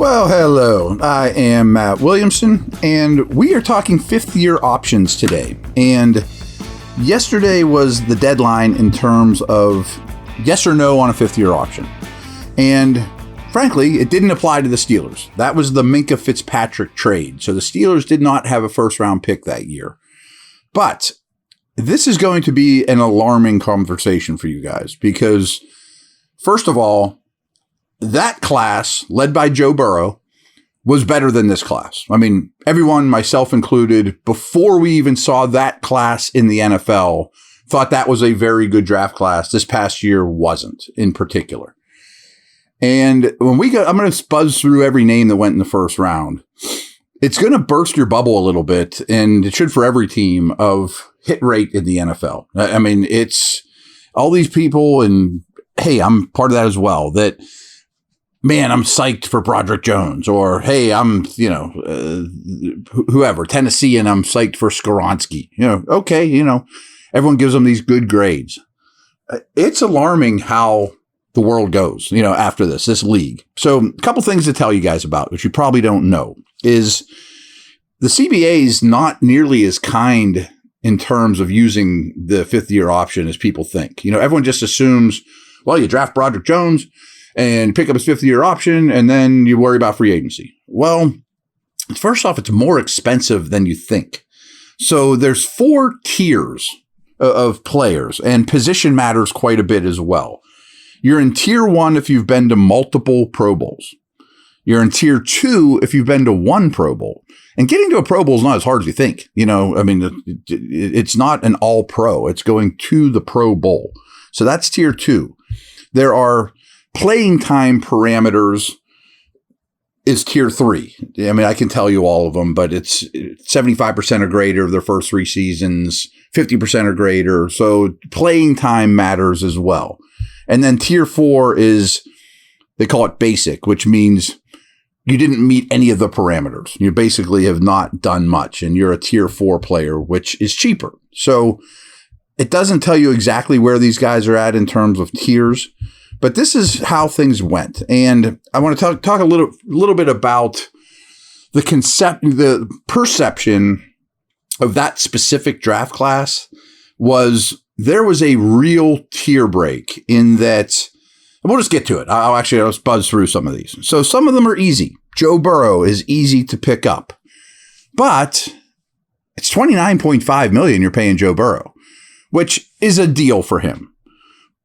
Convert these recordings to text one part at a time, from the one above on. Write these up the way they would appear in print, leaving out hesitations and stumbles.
Well, hello. I am Matt Williamson, and we are talking fifth-year options today. And yesterday was the deadline in terms of yes or no on a fifth-year option. And frankly, it didn't apply to the Steelers. That was the Minkah Fitzpatrick trade. So the Steelers did not have a first-round pick that year. But this is going to be an alarming conversation for you guys because, first of all, that class, led by Joe Burrow, was better than this class. I mean, everyone, myself included, before we even saw that class in the NFL, thought that was a very good draft class. This past year wasn't, in particular. And when I'm going to buzz through every name that went in the first round. It's going to burst your bubble a little bit, and it should for every team, of hit rate in the NFL. I mean, it's all these people, and hey, I'm part of that as well, that man, I'm psyched for Broderick Jones, or hey, I'm, whoever, Tennessee, and I'm psyched for Skoronski. Okay, everyone gives them these good grades. It's alarming how the world goes, after this league. So a couple things to tell you guys about, which you probably don't know, is the CBA is not nearly as kind in terms of using the fifth-year option as people think. Everyone just assumes, well, you draft Broderick Jones and pick up his fifth-year option, and then you worry about free agency. Well, first off, it's more expensive than you think. So there's 4 tiers of players, and position matters quite a bit as well. You're in tier 1 if you've been to multiple Pro Bowls. You're in tier 2 if you've been to 1 Pro Bowl. And getting to a Pro Bowl is not as hard as you think. It's not an all-pro. It's going to the Pro Bowl. So that's tier 2. There are playing time parameters is tier 3. I mean, I can tell you all of them, but it's 75% or greater of their first 3 seasons, 50% or greater. So playing time matters as well. And then tier 4 is, they call it basic, which means you didn't meet any of the parameters. You basically have not done much, and you're a tier 4 player, which is cheaper. So it doesn't tell you exactly where these guys are at in terms of tiers, but this is how things went. And I want to talk a little bit about the perception of that specific draft class. There was a real tier break in that. We'll just get to it. Let's buzz through some of these. So some of them are easy. Joe Burrow is easy to pick up, but it's $29.5 million you're paying Joe Burrow, which is a deal for him.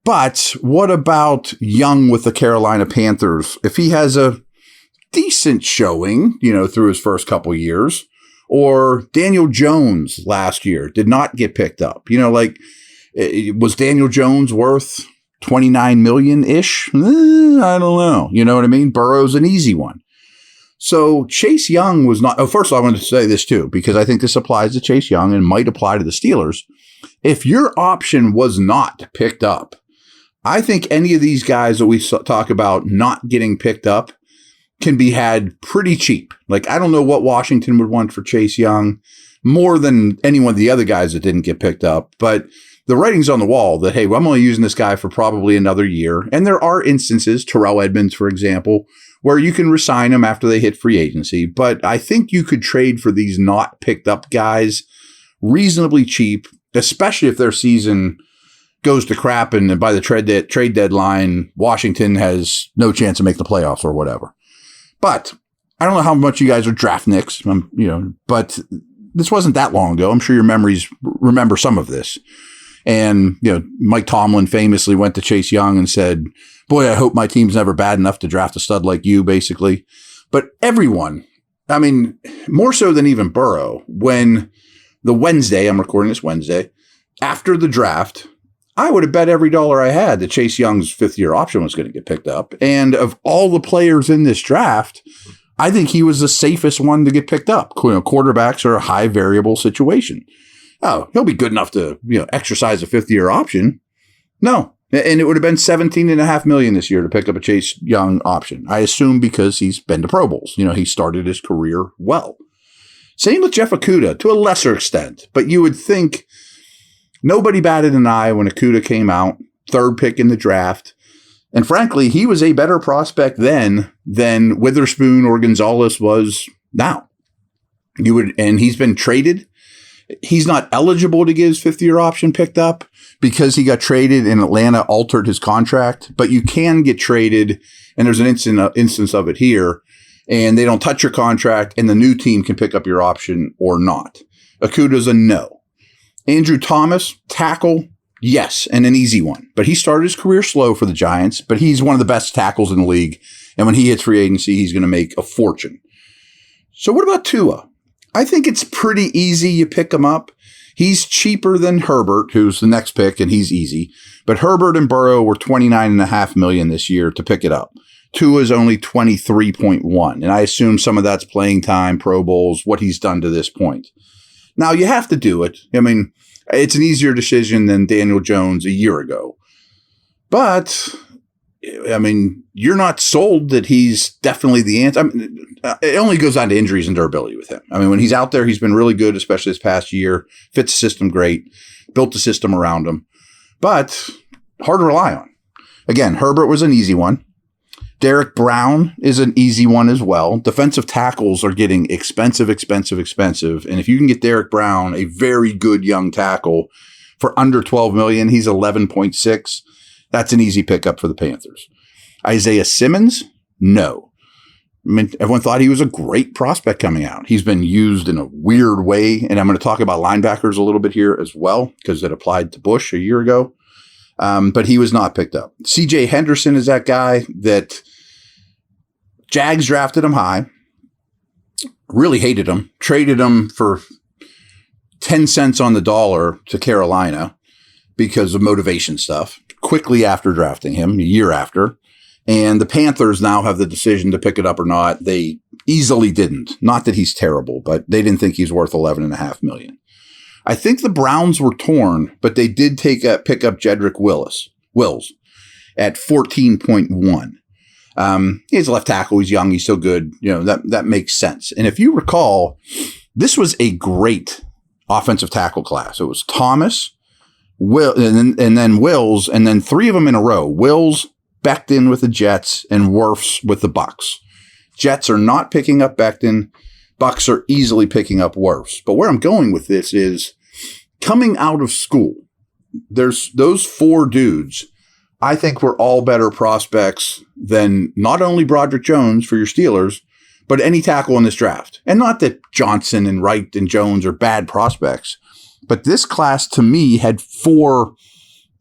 But what about Young with the Carolina Panthers? If he has a decent showing, through his first couple years, or Daniel Jones last year did not get picked up, was Daniel Jones worth $29 million-ish? I don't know. You know what I mean? Burrow's an easy one. So Chase Young was not. Oh, first of all, I wanted to say this too, because I think this applies to Chase Young and might apply to the Steelers. If your option was not picked up, I think any of these guys that we talk about not getting picked up can be had pretty cheap. I don't know what Washington would want for Chase Young more than any one of the other guys that didn't get picked up. But the writing's on the wall that, hey, I'm only using this guy for probably another year. And there are instances, Terrell Edmonds, for example, where you can resign them after they hit free agency. But I think you could trade for these not picked up guys reasonably cheap, especially if their season goes to crap and by the trade deadline, Washington has no chance to make the playoffs or whatever. But I don't know how much you guys are draft nicks, but this wasn't that long ago. I'm sure your memories remember some of this. And, Mike Tomlin famously went to Chase Young and said, boy, I hope my team's never bad enough to draft a stud like you, basically. But everyone, more so than even Burrow, when the Wednesday, I'm recording this Wednesday, after the draft, I would have bet every dollar I had that Chase Young's fifth-year option was going to get picked up. And of all the players in this draft, I think he was the safest one to get picked up. Quarterbacks are a high variable situation. Oh, he'll be good enough to, exercise a fifth-year option. No. And it would have been $17.5 million this year to pick up a Chase Young option. I assume because he's been to Pro Bowls. He started his career well. Same with Jeff Okudah to a lesser extent. But you would think nobody batted an eye when Okudah came out, third pick in the draft. And frankly, he was a better prospect then than Witherspoon or Gonzalez was now. And he's been traded. He's not eligible to get his 5th-year option picked up because he got traded and Atlanta altered his contract. But you can get traded, and there's an instance of it here, and they don't touch your contract, and the new team can pick up your option or not. Okuda's a no. Andrew Thomas, tackle, yes, and an easy one. But he started his career slow for the Giants, but he's one of the best tackles in the league. And when he hits free agency, he's going to make a fortune. So what about Tua? I think it's pretty easy. You pick him up. He's cheaper than Herbert, who's the next pick, and he's easy. But Herbert and Burrow were $29.5 million this year to pick it up. Tua is only 23.1, and I assume some of that's playing time, Pro Bowls, what he's done to this point. Now, you have to do it. I mean, it's an easier decision than Daniel Jones a year ago. But, I mean, you're not sold that he's definitely the answer. I mean, it only goes down to injuries and durability with him. I mean, when he's out there, he's been really good, especially this past year. Fits the system great. Built the system around him. But hard to rely on. Again, Herbert was an easy one. Derek Brown is an easy one as well. Defensive tackles are getting expensive. And if you can get Derek Brown, a very good young tackle, for under $12 million, he's 11.6. That's an easy pickup for the Panthers. Isaiah Simmons, no. I mean, everyone thought he was a great prospect coming out. He's been used in a weird way, and I'm going to talk about linebackers a little bit here as well because it applied to Bush a year ago. But he was not picked up. C.J. Henderson is that guy that Jags drafted him high, really hated him, traded him for 10 cents on the dollar to Carolina because of motivation stuff, quickly after drafting him, a year after. And the Panthers now have the decision to pick it up or not. They easily didn't. Not that he's terrible, but they didn't think he's worth $11.5 million. I think the Browns were torn, but they did pick up Jedrick Wills at 14.1. He's a left tackle. He's young. He's still good. You know, that makes sense. And if you recall, this was a great offensive tackle class. It was Thomas, and then Wills, and then 3 of them in a row. Wills, Becton with the Jets, and Wirfs with the Bucs. Jets are not picking up Becton. Bucs are easily picking up Wirfs. But where I'm going with this is coming out of school, there's those 4 dudes I think were all better prospects than not only Broderick Jones for your Steelers, but any tackle in this draft. And not that Johnson and Wright and Jones are bad prospects, but this class to me had 4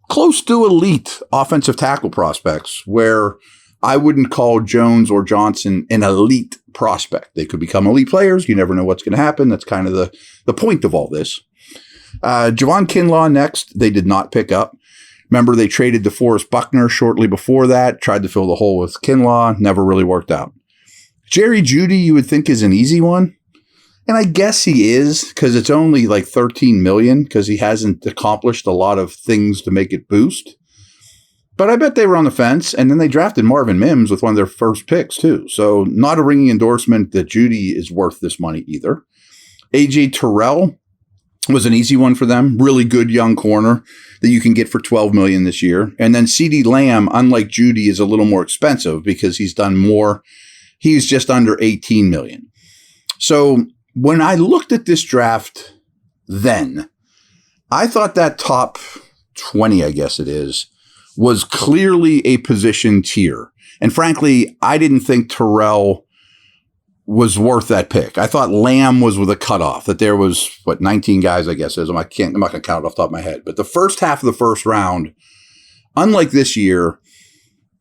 close to elite offensive tackle prospects where I wouldn't call Jones or Johnson an elite prospect. They could become elite players. You never know what's going to happen. That's kind of the point of all this. Javon Kinlaw next, they did not pick up. Remember, they traded DeForest Buckner shortly before that, tried to fill the hole with Kinlaw, never really worked out. Jerry Jeudy, you would think, is an easy one. And I guess he is, because it's only like $13 million, because he hasn't accomplished a lot of things to make it boost. But I bet they were on the fence, and then they drafted Marvin Mims with one of their first picks, too. So not a ringing endorsement that Jeudy is worth this money either. A.J. Terrell was an easy one for them. Really good young corner that you can get for $12 million this year. And then CeeDee Lamb, unlike Jeudy, is a little more expensive because he's done more. He's just under $18 million. So when I looked at this draft then, I thought that top 20, I guess it is, was clearly a position tier. And frankly, I didn't think Terrell was worth that pick. I thought Lamb was with a cutoff, that there was, 19 guys, I guess is. I'm not going to count it off the top of my head. But the first half of the first round, unlike this year,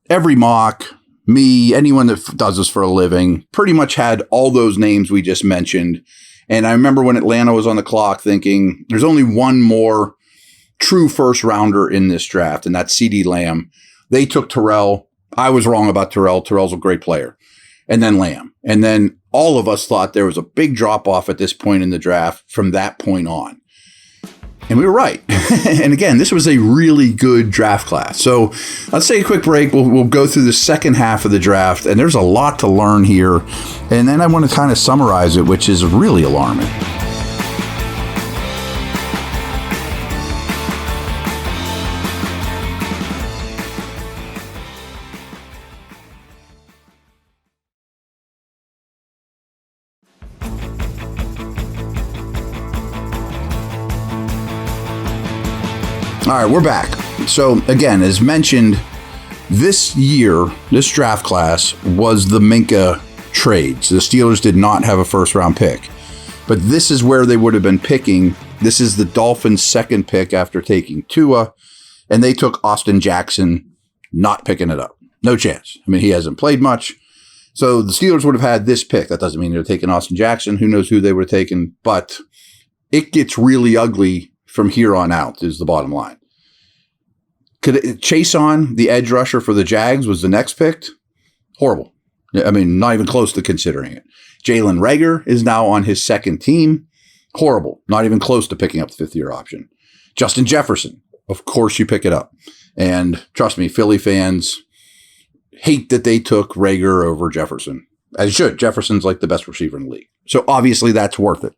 every mock, me, anyone that does this for a living, pretty much had all those names we just mentioned. And I remember when Atlanta was on the clock thinking, there's only one more true first rounder in this draft, and that's CeeDee Lamb. They took Terrell. I was wrong about Terrell. Terrell's a great player. And then Lamb. And then all of us thought there was a big drop off at this point in the draft from that point on. And we were right. And again, this was a really good draft class. So let's take a quick break. We'll go through the second half of the draft, and there's a lot to learn here. And then I want to kind of summarize it, which is really alarming. All right, we're back. So again, as mentioned, this year, this draft class was the Minka trades. The Steelers did not have a first round pick, but this is where they would have been picking. This is the Dolphins' second pick after taking Tua, and they took Austin Jackson, not picking it up. No chance. I mean, he hasn't played much. So the Steelers would have had this pick. That doesn't mean they're taking Austin Jackson. Who knows who they would have taken, but it gets really ugly from here on out is the bottom line. Chase on, the edge rusher for the Jags, was the next picked. Horrible. I mean, not even close to considering it. Jalen Reagor is now on his second team. Horrible. Not even close to picking up the fifth-year option. Justin Jefferson. Of course you pick it up. And trust me, Philly fans hate that they took Reagor over Jefferson. As should. Jefferson's like the best receiver in the league. So obviously that's worth it.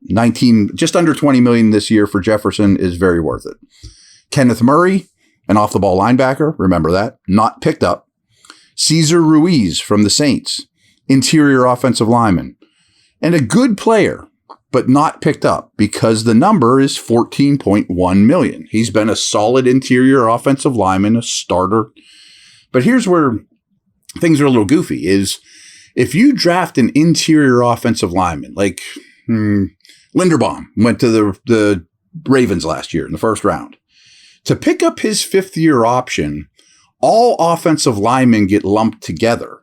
Just under $20 million this year for Jefferson is very worth it. Kenneth Murray, an off-the-ball linebacker, remember that, not picked up. Cesar Ruiz from the Saints, interior offensive lineman. And a good player, but not picked up because the number is $14.1 million. He's been a solid interior offensive lineman, a starter. But here's where things are a little goofy, is if you draft an interior offensive lineman, like Linderbaum went to the Ravens last year in the first round, to pick up his fifth-year option, all offensive linemen get lumped together.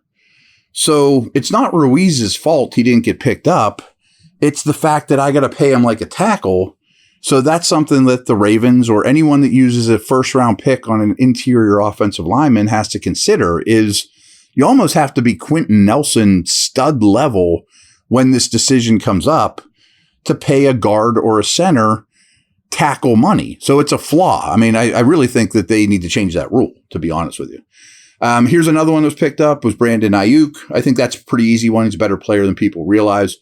So it's not Ruiz's fault he didn't get picked up. It's the fact that I got to pay him like a tackle. So that's something that the Ravens or anyone that uses a first-round pick on an interior offensive lineman has to consider, is you almost have to be Quentin Nelson stud level when this decision comes up to pay a guard or a center tackle money. So it's a flaw. I mean, I really think that they need to change that rule, to be honest with you. Here's another one that was picked up, was Brandon Ayuk. I think that's a pretty easy one. He's a better player than people realize.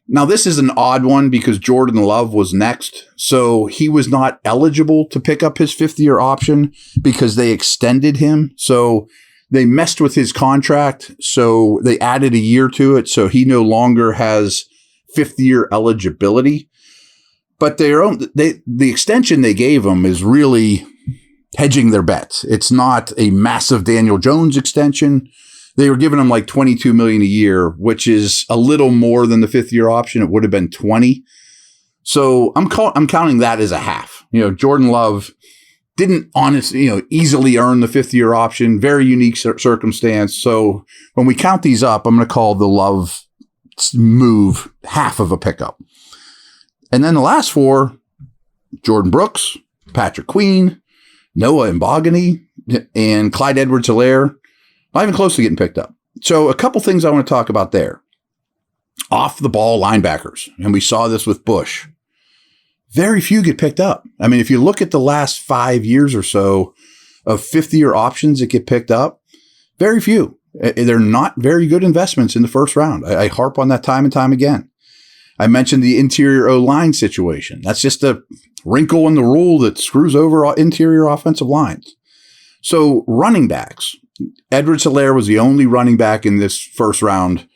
Now, this is an odd one because Jordan Love was next. So he was not eligible to pick up his fifth-year option because they extended him. So they messed with his contract. So they added a year to it. So he no longer has fifth-year eligibility. But the extension they gave him is really hedging their bets. It's not a massive Daniel Jones extension. They were giving him like $22 million a year, which is a little more than the fifth-year option. It would have been 20. So I'm counting that as a half. Jordan Love didn't easily earn the fifth-year option. Very unique circumstance. So when we count these up, I'm going to call the Love move half of a pickup. And then the last four, Jordan Brooks, Patrick Queen, Noah Mbogany, and Clyde Edwards-Helaire, not even close to getting picked up. So a couple things I want to talk about there. Off the ball linebackers, and we saw this with Bush. Very few get picked up. I mean, if you look at the last 5 years or so of fifth-year options that get picked up, very few. They're not very good investments in the first round. I harp on that time and time again. I mentioned the interior O-line situation. That's just a wrinkle in the rule that screws over interior offensive lines. So running backs. Edwards-Helaire was the only running back in this first round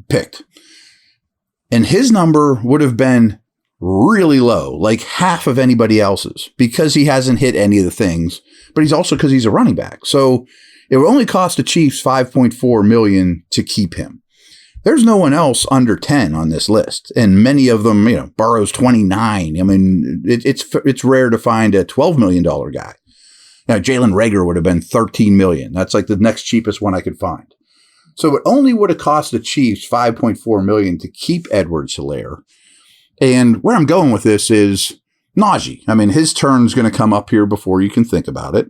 picked. And his number would have been really low, like half of anybody else's, because he hasn't hit any of the things, but he's also because he's a running back. So it would only cost the Chiefs $5.4 million to keep him. There's no one else under 10 on this list. And many of them, Burrow's 29. I mean, it's rare to find a $12 million guy. Now, Jalen Reagor would have been $13 million. That's like the next cheapest one I could find. So it only would have cost the Chiefs $5.4 million to keep Edwards-Helaire. And where I'm going with this is Najee. I mean, his turn's going to come up here before you can think about it.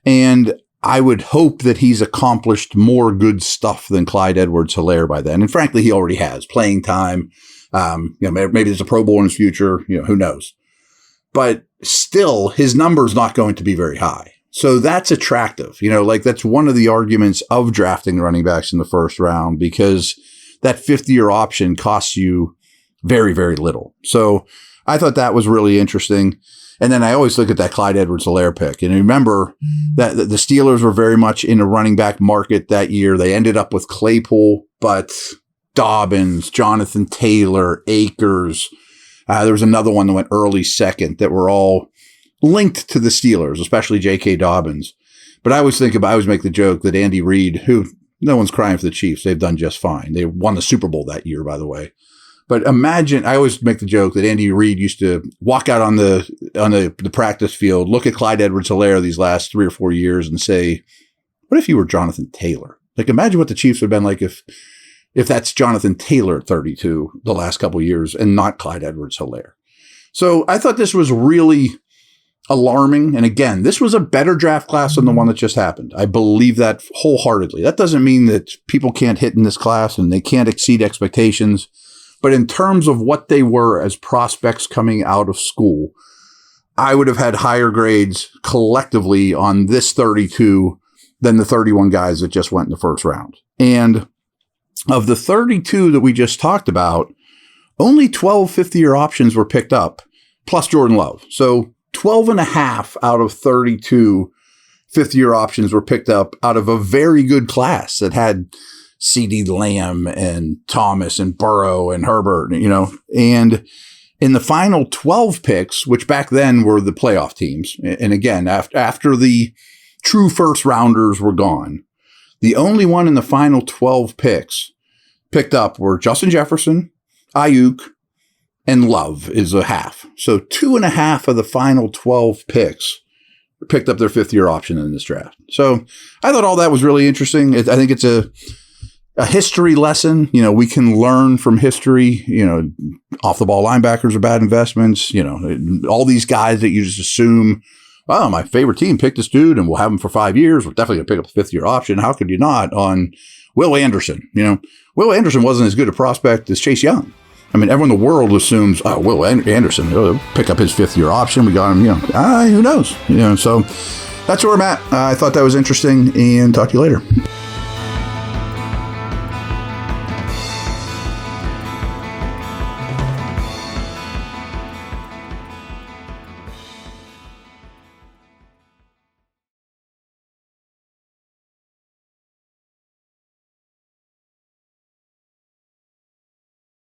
And I would hope that he's accomplished more good stuff than Clyde Edwards-Helaire by then. And frankly, he already has playing time. Maybe there's a Pro Bowl in his future. Who knows? But still, his number's not going to be very high. So that's attractive. That's one of the arguments of drafting running backs in the first round, because that fifth-year option costs you very, very little. So I thought that was really interesting. And then I always look at that Clyde Edwards-Helaire pick. And remember that the Steelers were very much in a running back market that year. They ended up with Claypool, but Dobbins, Jonathan Taylor, Akers. There was another one that went early second that were all linked to the Steelers, especially J.K. Dobbins. But I always make the joke that Andy Reid, who no one's crying for the Chiefs, they've done just fine. They won the Super Bowl that year, by the way. But imagine, I always make the joke that Andy Reid used to walk out on the practice field, look at Clyde Edwards-Helaire these last 3 or 4 years and say, what if you were Jonathan Taylor? Like, imagine what the Chiefs would have been like if that's Jonathan Taylor at 32 the last couple of years and not Clyde Edwards-Helaire. So I thought this was really alarming. And again, this was a better draft class than the one that just happened. I believe that wholeheartedly. That doesn't mean that people can't hit in this class and they can't exceed expectations. But in terms of what they were as prospects coming out of school, I would have had higher grades collectively on this 32 than the 31 guys that just went in the first round. And of the 32 that we just talked about, only 12 fifth-year options were picked up, plus Jordan Love. So 12 and a half out of 32 fifth-year options were picked up out of a very good class that had CeeDee Lamb and Thomas and Burrow and Herbert, and in the final 12 picks, which back then were the playoff teams. And again, after the true first rounders were gone, the only one in the final 12 picks picked up were Justin Jefferson, Ayuk, and Love is a half. So 2.5 of the final 12 picks picked up their fifth-year option in this draft. So I thought all that was really interesting. I think it's a history lesson. We can learn from history. Off the ball linebackers are bad investments. All these guys that you just assume, oh, my favorite team picked this dude and we'll have him for 5 years. We're definitely going to pick up the fifth-year option. How could you not on Will Anderson? Will Anderson wasn't as good a prospect as Chase Young. I mean, everyone in the world assumes, oh, Will Anderson, pick up his fifth-year option. We got him, who knows? So that's where I'm at. I thought that was interesting, and talk to you later.